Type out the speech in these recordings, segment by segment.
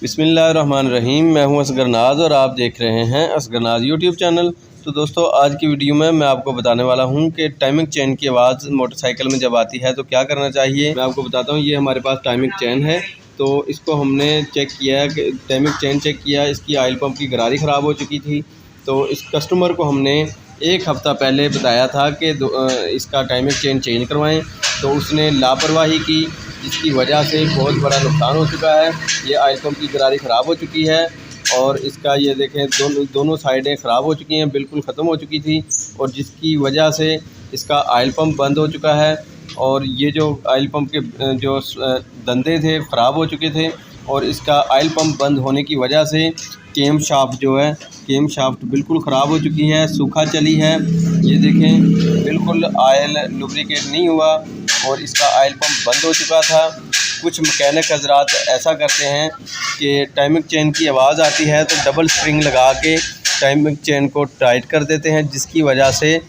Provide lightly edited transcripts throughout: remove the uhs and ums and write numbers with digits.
बिस्मिल्लाहिर्रहमानिर्रहीम। मैं हूं असगर नाज और आप देख रहे हैं असगर नाज यूट्यूब चैनल। तो दोस्तों, आज की वीडियो में मैं आपको बताने वाला हूं कि टाइमिंग चेन की आवाज़ मोटरसाइकिल में जब आती है तो क्या करना चाहिए। मैं आपको बताता हूं, ये हमारे पास टाइमिंग चेन है। तो इसको हमने चेक किया कि टाइमिंग चेन चेक किया, इसकी ऑयल पंप की गरारी ख़राब हो चुकी थी। तो इस कस्टमर को हमने एक हफ़्ता पहले बताया था कि इसका टाइमिंग चेन चेंज करवाएं, तो उसने लापरवाही की, जिसकी वजह से बहुत बड़ा नुकसान हो चुका है। ये ऑयल पंप की गरारी ख़राब हो चुकी है और इसका ये देखें, दोनों साइडें ख़राब हो चुकी हैं, बिल्कुल ख़त्म हो चुकी थी, और जिसकी वजह से इसका ऑयल पंप बंद हो चुका है। और ये जो ऑयल पंप के जो दंदे थे ख़राब हो चुके थे, और इसका ऑयल पंप बंद होने की वजह से केम शाफ्ट जो है, केम शाफ्ट बिल्कुल ख़राब हो चुकी है, सूखा चली है। ये देखें, बिल्कुल ऑयल लुब्रिकेट नहीं हुआ और इसका ऑयल पंप बंद हो चुका था। कुछ मैकेनिक हजरात ऐसा करते हैं कि टाइमिंग चेन की आवाज़ आती है तो डबल स्प्रिंग लगा के टाइमिंग चेन को टाइट कर देते हैं, जिसकी वजह से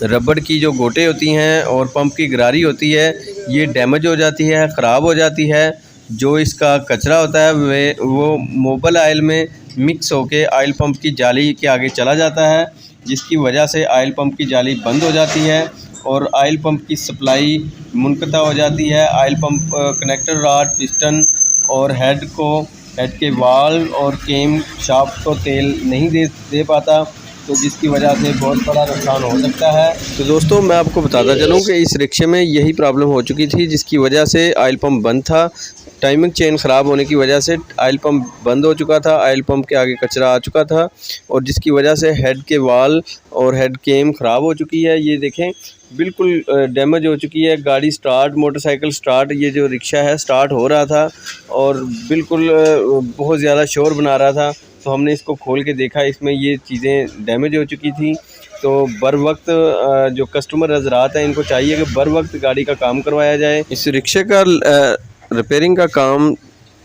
रबड़ की जो गोटे होती हैं और पंप की गरारी होती है, ये डैमेज हो जाती है, ख़राब हो जाती है। जो इसका कचरा होता है वो मोबिल ऑयल में मिक्स होके ऑयल पंप की जाली के आगे चला जाता है, जिसकी वजह से ऑयल पंप की जाली बंद हो जाती है और ऑयल पंप की सप्लाई मुनक़ता हो जाती है। Oil pump connector rod, piston और हेड के वाल्व और केम शाफ्ट को तेल नहीं दे पाता, तो जिसकी वजह से बहुत बड़ा नुकसान हो सकता है। तो दोस्तों, मैं आपको बताता चलूँ कि इस रिक्शे में यही प्रॉब्लम हो चुकी थी, जिसकी वजह से ऑयल पंप बंद था। टाइमिंग चेन ख़राब होने की वजह से ऑयल पंप बंद हो चुका था, ऑयल पंप के आगे कचरा आ चुका था, और जिसकी वजह से हेड के वाल और हेड केम ख़राब हो चुकी है। ये देखें, बिल्कुल डैमेज हो चुकी है। गाड़ी स्टार्ट, मोटरसाइकिल स्टार्ट, ये जो रिक्शा है स्टार्ट हो रहा था और बिल्कुल बहुत ज़्यादा शोर बना रहा था। तो हमने इसको खोल के देखा, इसमें ये चीज़ें डैमेज हो चुकी थी। तो बर वक्त जो कस्टमर हजरात हैं, इनको चाहिए कि बर वक्त गाड़ी का काम करवाया जाए। इस रिक्शे का रिपेयरिंग का काम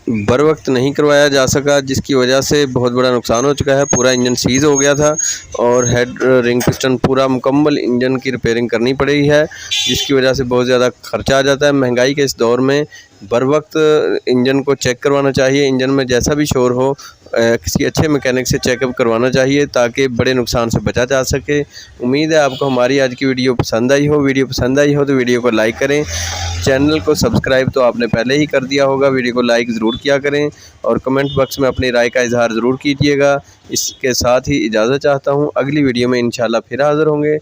बर वक्त नहीं करवाया जा सका, जिसकी वजह से बहुत बड़ा नुकसान हो चुका है। पूरा इंजन सीज़ हो गया था और हेड रिंग पिस्टन पूरा मुकम्मल इंजन की रिपेयरिंग करनी पड़ी है, जिसकी वजह से बहुत ज़्यादा खर्चा आ जाता है। महंगाई के इस दौर में बर वक्त इंजन को चेक करवाना चाहिए। इंजन में जैसा भी शोर हो, किसी अच्छे मैकेनिक से चेकअप करवाना चाहिए, ताकि बड़े नुकसान से बचा जा सके। उम्मीद है आपको हमारी आज की वीडियो पसंद आई हो। वीडियो पसंद आई हो तो वीडियो को लाइक करें, चैनल को सब्सक्राइब तो आपने पहले ही कर दिया होगा, वीडियो को लाइक ज़रूर किया करें और कमेंट बॉक्स में अपनी राय का इजहार ज़रूर कीजिएगा। इसके साथ ही इजाज़त चाहता हूँ, अगली वीडियो में इंशाल्लाह फिर हाज़िर होंगे।